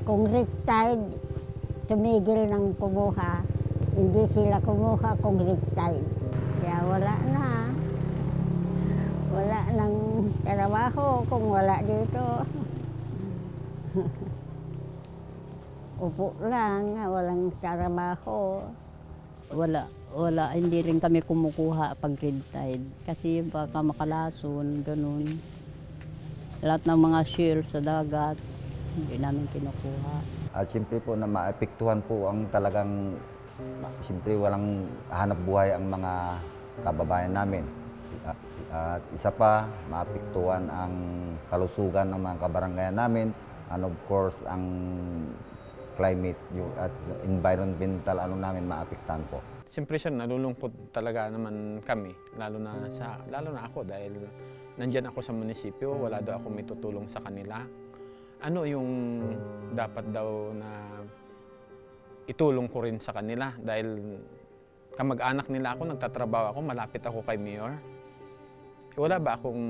Kung riptide, tumigil ng kumuha. Hindi sila kumuha kung riptide. Kaya wala na. Wala nang trabaho kung wala dito. Upo lang, walang trabaho. Wala, hindi rin kami kumukuha pag riptide. Kasi baka makalason, ganun. Lahat ng mga share sa dagat, hindi namin kinukuha. At siyempre po na maapektuhan po ang talagang, siyempre walang hanap buhay ang mga kababayan namin. At isa pa, maapektuhan ang kalusugan ng mga kabarangayan namin. And of course, ang climate at environmental namin maapektuhan po. Siyempre sir, nalulungkot talaga naman kami, lalo na ako dahil nandyan ako sa munisipyo, wala daw ako may tutulong sa kanila. Ano yung dapat daw na itulong ko rin sa kanila dahil kamag-anak nila ako, nagtatrabaho ako, malapit ako kay Mayor. Wala ba akong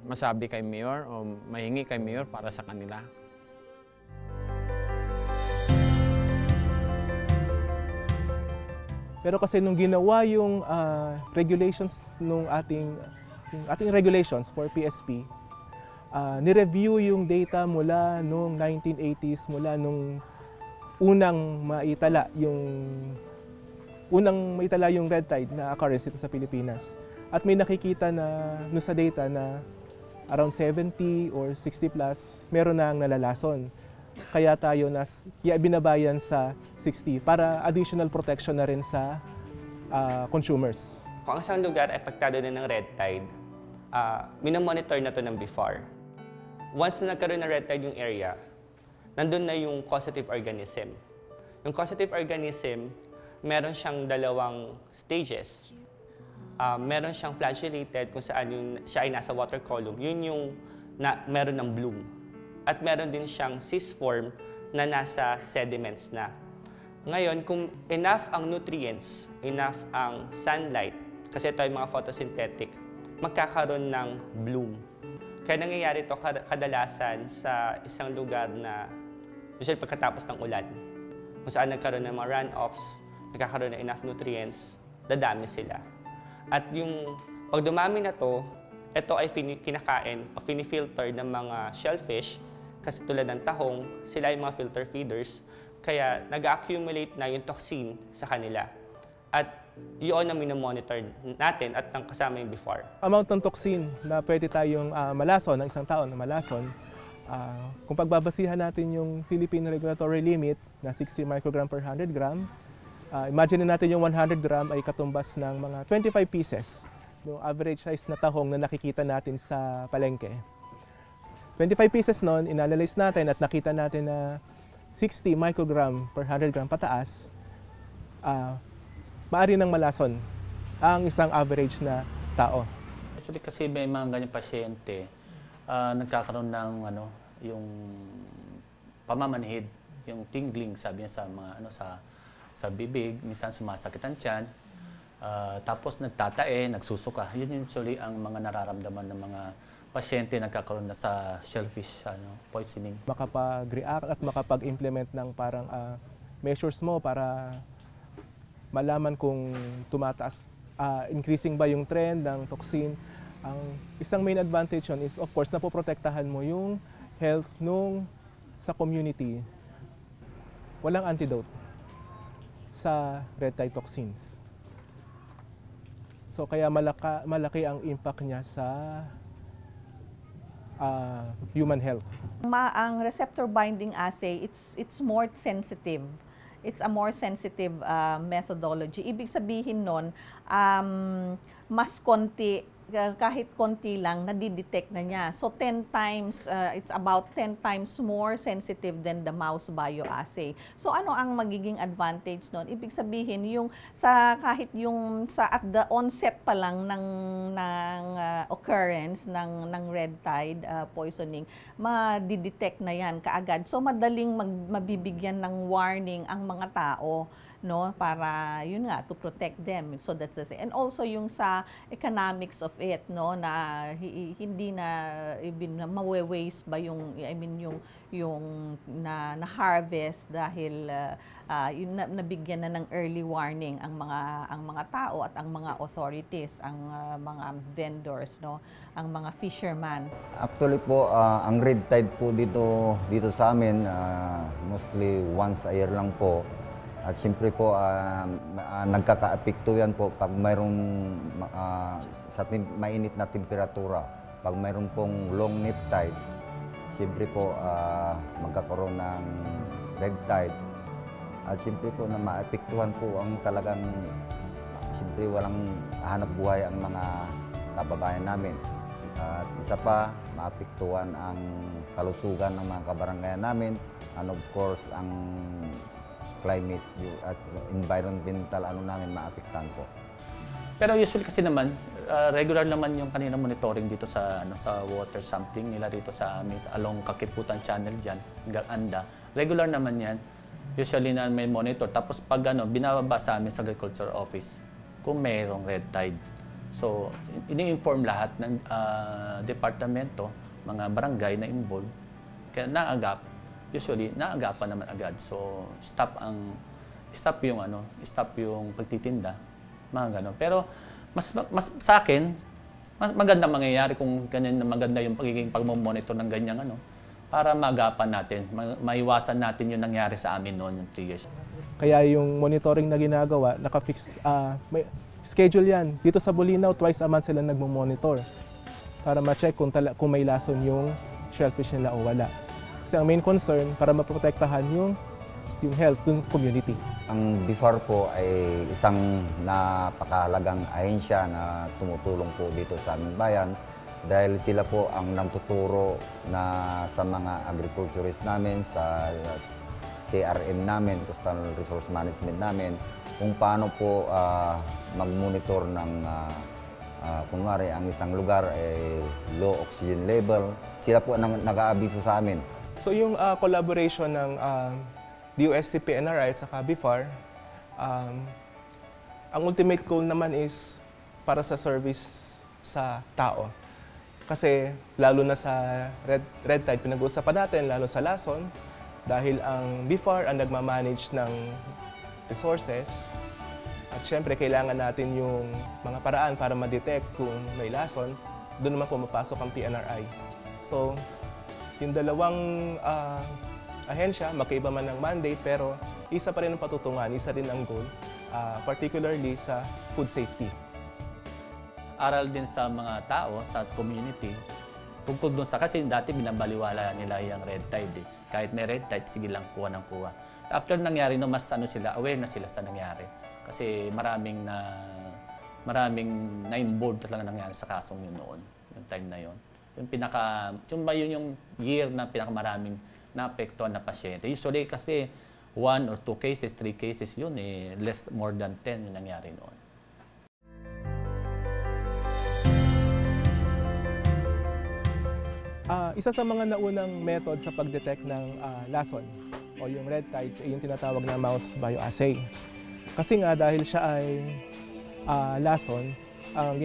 masabi kay Mayor o mahingi kay Mayor para sa kanila? Pero kasi nung ginawa yung regulations nung ating regulations for PSP, ni-review yung data mula noong 1980s, mula nung unang maitala yung red tide na occurrence dito sa Pilipinas. At may nakikita na sa data na around 70 or 60 plus, meron na ang nalalason. Kaya tayo binabayan sa 60 para additional protection na rin sa consumers. Kung ang isang lugar ay apektado na ng red tide, minomonitor na to ng before. Once na nagkaroon ng red tide yung area, nandun na yung causative organism. Yung causative organism, meron siyang dalawang stages. Meron siyang flagellated kung saan siya ay nasa water column. Yun yung meron ng bloom. At meron din siyang cyst form na nasa sediments na. Ngayon, kung enough ang nutrients, enough ang sunlight, kasi ito ay mga photosynthetic, magkakaroon ng bloom. Kaya nangyayari ito kadalasan sa isang lugar na usually pagkatapos ng ulan. Kung saan nagkaroon ng mga runoffs, nagkakaroon ng enough nutrients, dadami sila. At yung pag dumami na to, ito ay kinakain o finifilter ng mga shellfish kasi tulad ng tahong, sila ay mga filter feeders, kaya nag-accumulate na yung toxin sa kanila. At yun ang minomonitor natin at ang kasama yung before. Amount ng toxin na pwede tayong malason, ng isang taon na malason, kung pagbabasihan natin yung Philippine Regulatory Limit na 60 microgram per 100 gram, imagine natin yung 100 gram ay katumbas ng mga 25 pieces, yung average size na tahong na nakikita natin sa palengke. 25 pieces nun, inanalyze natin at nakita natin na 60 microgram per 100 gram pataas, maaari nang malason ang isang average na tao. Actually kasi may mga ganyang pasyente, nagkakaroon ng yung pamamanhid, yung tingling, sabi niya sa mga sa bibig, minsan sumasakit ang tiyan, tapos nagtatae, nagsusuka. Yun usually ang mga nararamdaman ng mga pasyente nagkakaroon na sa shellfish poisoning. Makapag-react at makapag-implement ng parang measures mo para malaman kung tumataas, increasing ba yung trend ng toxin. Ang isang main advantage yun is, of course, napoprotektahan mo yung health sa community. walang antidote sa red tide toxins. So kaya malaki ang impact niya sa human health. Ang receptor binding assay, it's more sensitive. It's a more sensitive methodology. Ibig sabihin nun, mas konti, kahit konti lang, nadidetect na niya. So 10 times, it's about 10 times more sensitive than the mouse bioassay. So ano ang magiging advantage nun? Ibig sabihin, kahit yung at the onset pa lang ng occurrence ng red tide poisoning, madidetect na yan kaagad. So madaling mabibigyan ng warning ang mga tao, no, para yun nga, to protect them. So that's the and also yung sa economics of it, no, na hindi na even mawe-waste ba yung yung na harvest dahil yung nabigyan na ng early warning ang mga tao at ang mga authorities, ang mga vendors, no, ang mga fisherman. Actually po, ang red tide po dito sa amin, mostly once a year lang po. At siyempre po, nagkaka-apekto yan po pag mayroong sa mainit na temperatura. Pag mayroon pong long neap tide, siyempre po magkakaroon ng red tide. At siyempre po na maapektuhan po ang talagang, siyempre walang hanap buhay ang mga kababayan namin. At isa pa, maapektuhan ang kalusugan ng mga kabarangayan namin. And of course, ang climate at environmental namin maapektuhan po. Pero usually kasi naman, regular naman yung kanina monitoring dito sa sa water sampling nila dito sa amin along Kakiputan Channel diyan, hanggang Anda. Regular naman 'yan. Usually na may monitor, tapos pag binababa sa amin sa Agriculture Office kung mayroong red tide. So, ini-inform lahat ng departamento, mga barangay na involved. Kaya usually naagapan naman agad. So, stop yung pagtitinda, mga gano'n. Pero mas sa akin, mas maganda mangyayari kung ganyan na maganda yung pagiging pagmo-monitor ng ganyang para maagapan natin, maiwasan natin yung nangyari sa amin noon yung 3 years. Kaya yung monitoring na ginagawa, naka-fix, may schedule yan. Dito sa Bulinaw, twice a month sila nagmo-monitor para ma-check kung may lason yung shellfish nila o wala. Kasi ang main concern, para maprotektahan yung health ng community. Ang BIFAR po ay isang napakahalagang ahensya na tumutulong po dito sa aming bayan dahil sila po ang nagtuturo sa mga agriculturist namin, sa CRM namin, Coastal Resource Management namin, kung paano po mag-monitor ng kunwari ang isang lugar ay low oxygen level. Sila po ang nag-aabiso sa amin. So yung collaboration ng DOST, PNRI at saka BIFAR, ang ultimate goal naman is para sa service sa tao. Kasi lalo na sa red tide, pinag-uusapan natin, lalo sa lason, dahil ang BIFAR ang nagmamanage ng resources. At syempre, kailangan natin yung mga paraan para ma-detect kung may lason. Doon naman pumapasok ang PNRI. So, yung dalawang ahensya, magkaiba man ng mandate, pero isa pa rin ang patutungan, isa rin ang goal, particularly sa food safety. Aral din sa mga tao, sa community, tungkol doon kasi dati binabaliwala nila yung red tide. Kahit may red tide, sige lang, kuha ng kuha. After nangyari, mas sila, aware na sila sa nangyari. Kasi maraming na-involved talaga nangyari sa kasong yun noon, yung time na yun. Yung year na pinakamaraming naapektuhan na pasyente. Usually kasi 1 or 2 cases, 3 cases yun, less more than 10 yung nangyari noon. Isa sa mga naunang method sa pag-detect ng lason o yung red tides ay yung tinatawag na mouse bioassay. Kasi nga dahil siya ay lason, ang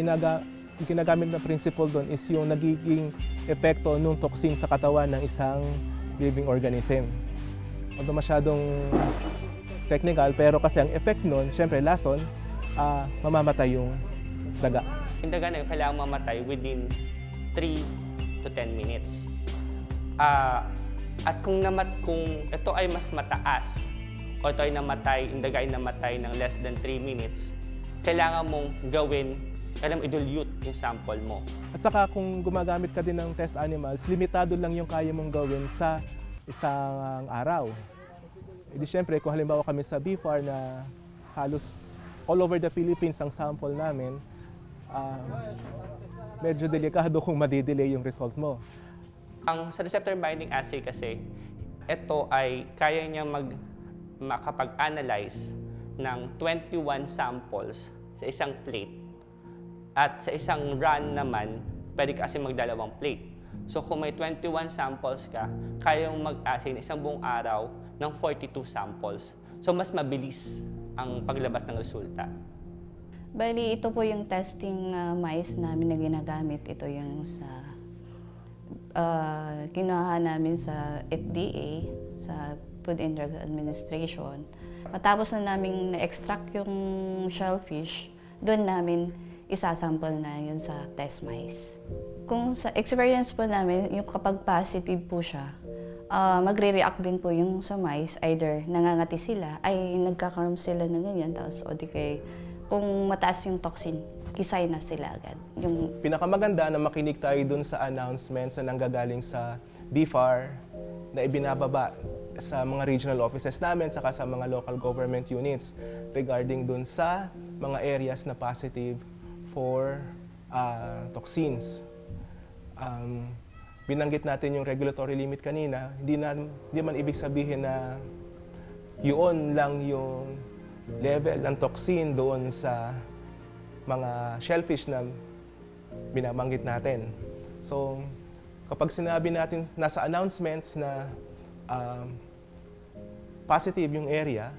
ginagamit na principle doon is yung nagiging epekto ng toxin sa katawan ng isang living organism. Although masyadong technical, pero kasi ang effect nun, syempre lason, mamamatay yung daga. Yung daga na yun, kailangan mamatay within 3 to 10 minutes. At kung ito ay mas mataas o ito ay namatay, yung daga ay namatay ng less than 3 minutes, kailangan mong gawin, kailangan i-dilute yung sample mo. At saka kung gumagamit ka din ng test animals, limitado lang yung kaya mong gawin sa isang araw. E di syempre, kung halimbawa kami sa BFAR na halos all over the Philippines ang sample namin, medyo delikado kung madidelay yung result mo. Ang sa receptor binding assay kasi, ito ay kaya niya makapag-analyze ng 21 samples sa isang plate. At sa isang run naman, pwede ka kasi magdalawang plate. So kung may 21 samples ka, kaya mong mag-assay ng isang buong araw ng 42 samples. So mas mabilis ang paglabas ng resulta. Bali, ito po yung testing mice namin na ginagamit. Ito yung sa kinuha namin sa FDA, sa Food and Drug Administration. Matapos na namin na-extract yung shellfish, doon namin isasample na yun sa test mice. Kung sa experience po namin, yung kapag positive po siya, magre-react din po yung sa mice. Either nangangati sila, ay nagkakaroon sila ng ganyan, tapos o di kay kung mataas yung toxin, kisay na sila agad. Yung Pinakamaganda na makinig tayo dun sa announcements na nanggagaling sa BFAR na ibinababa sa mga regional offices namin saka sa mga local government units regarding dun sa mga areas na positive for toxins. Binanggit natin yung regulatory limit kanina, hindi man ibig sabihin na yun lang yung level ng toxin doon sa mga shellfish na binabanggit natin. So, kapag sinabi natin nasa announcements na positive yung area,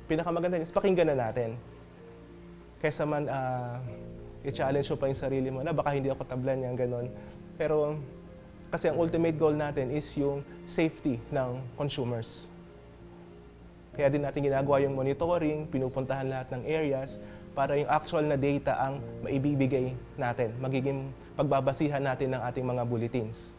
pinakamaganda is pakinggan na natin. Kaysa man i-challenge mo pa yung sarili mo na baka hindi ako tablan yan, gano'n. Pero kasi ang ultimate goal natin is yung safety ng consumers. Kaya din natin ginagawa yung monitoring, pinupuntahan lahat ng areas para yung actual na data ang maibibigay natin, magiging pagbabasihan natin ng ating mga bulletins.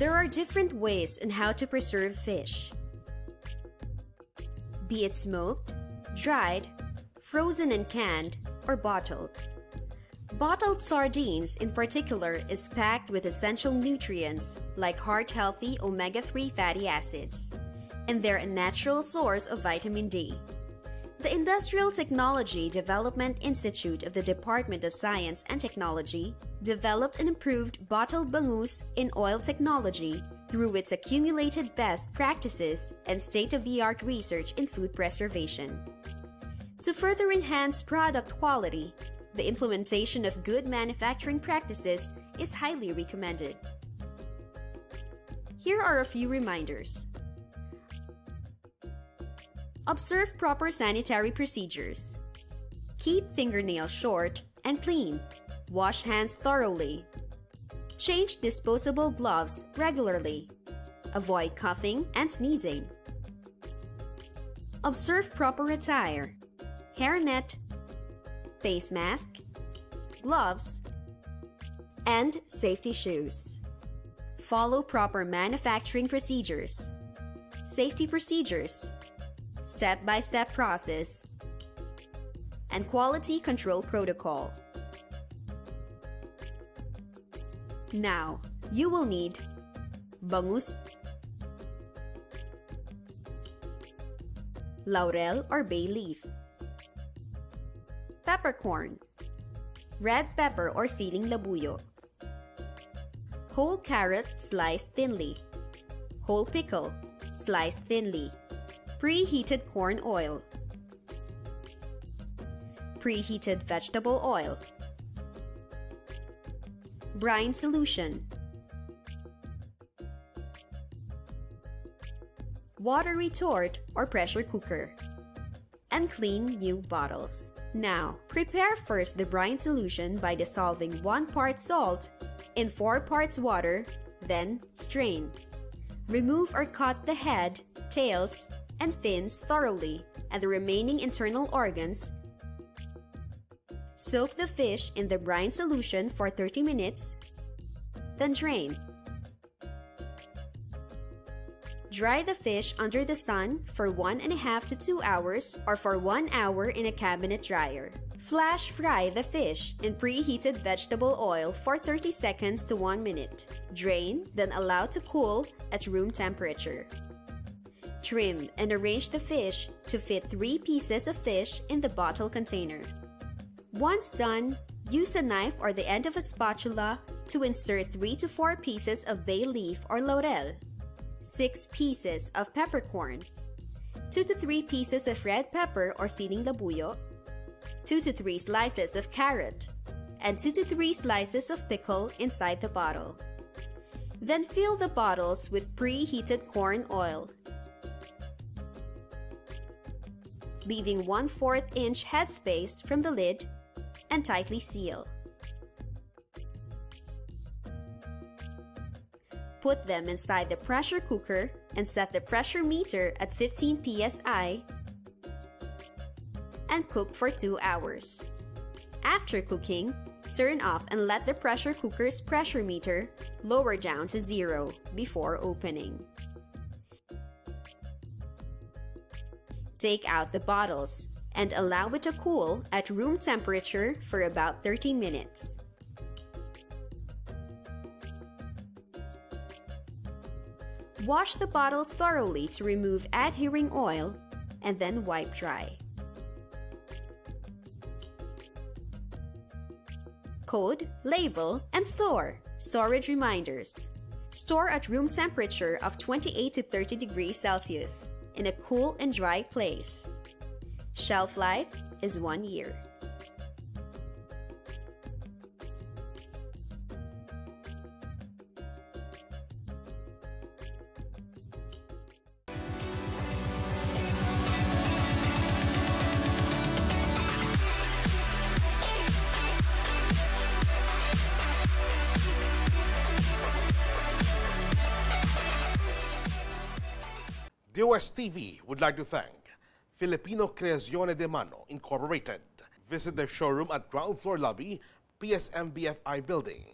There are different ways on how to preserve fish. Be it smoked, dried, frozen and canned, or bottled. Bottled sardines in particular is packed with essential nutrients like heart-healthy omega-3 fatty acids, and they're a natural source of vitamin D. The Industrial Technology Development Institute of the Department of Science and Technology developed and improved bottled bangus in oil technology through its accumulated best practices and state-of-the-art research in food preservation. To further enhance product quality, the implementation of good manufacturing practices is highly recommended. Here are a few reminders. Observe proper sanitary procedures. Keep fingernails short and clean. Wash hands thoroughly. Change disposable gloves regularly. Avoid coughing and sneezing. Observe proper attire. Hairnet, face mask, gloves, and safety shoes. Follow proper manufacturing procedures. Safety procedures, step-by-step process, and quality control protocol. Now, you will need bangus, laurel or bay leaf, peppercorn, red pepper or siling labuyo, whole carrot sliced thinly, whole pickle sliced thinly, preheated corn oil, preheated vegetable oil, brine solution, water retort or pressure cooker, and clean new bottles. Now, prepare first the brine solution by dissolving 1 part salt in 4 parts water, then strain. Remove or cut the head, tails, and fins thoroughly and the remaining internal organs. Soak the fish in the brine solution for 30 minutes, then drain. Dry the fish under the sun for 1.5 to 2 hours or for 1 hour in a cabinet dryer. Flash fry the fish in preheated vegetable oil for 30 seconds to 1 minute. Drain, then allow to cool at room temperature. Trim and arrange the fish to fit 3 pieces of fish in the bottle container. Once done, use a knife or the end of a spatula to insert 3 to 4 pieces of bay leaf or laurel, 6 pieces of peppercorn, 2 to 3 pieces of red pepper or siling labuyo, 2 to 3 slices of carrot, and 2 to 3 slices of pickle inside the bottle. Then fill the bottles with preheated corn oil, leaving 1/4 inch headspace from the lid, and tightly seal. Put them inside the pressure cooker and set the pressure meter at 15 psi and cook for 2 hours. After cooking, turn off and let the pressure cooker's pressure meter lower down to 0 before opening. Take out the bottles and allow it to cool at room temperature for about 30 minutes. Wash the bottles thoroughly to remove adhering oil and then wipe dry. Code, label, and store. Storage reminders. Store at room temperature of 28 to 30 degrees Celsius in a cool and dry place. Shelf life is 1 year. DOSTv would like to thank Filipino Creazione de Mano Incorporated. Visit their showroom at ground floor lobby, PSM BFI Building,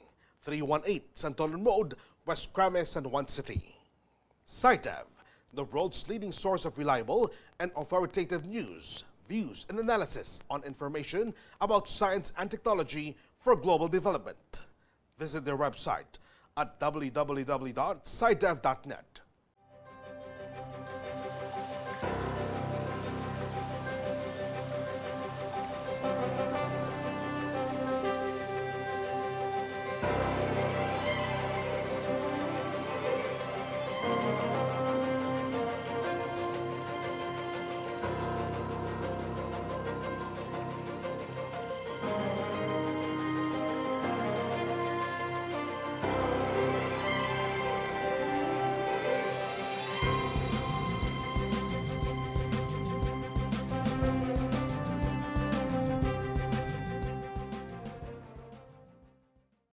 318 Santolan Road, West Crames, San Juan City. SciTev, the world's leading source of reliable and authoritative news, views, and analysis on information about science and technology for global development. Visit their website at www.scitev.net.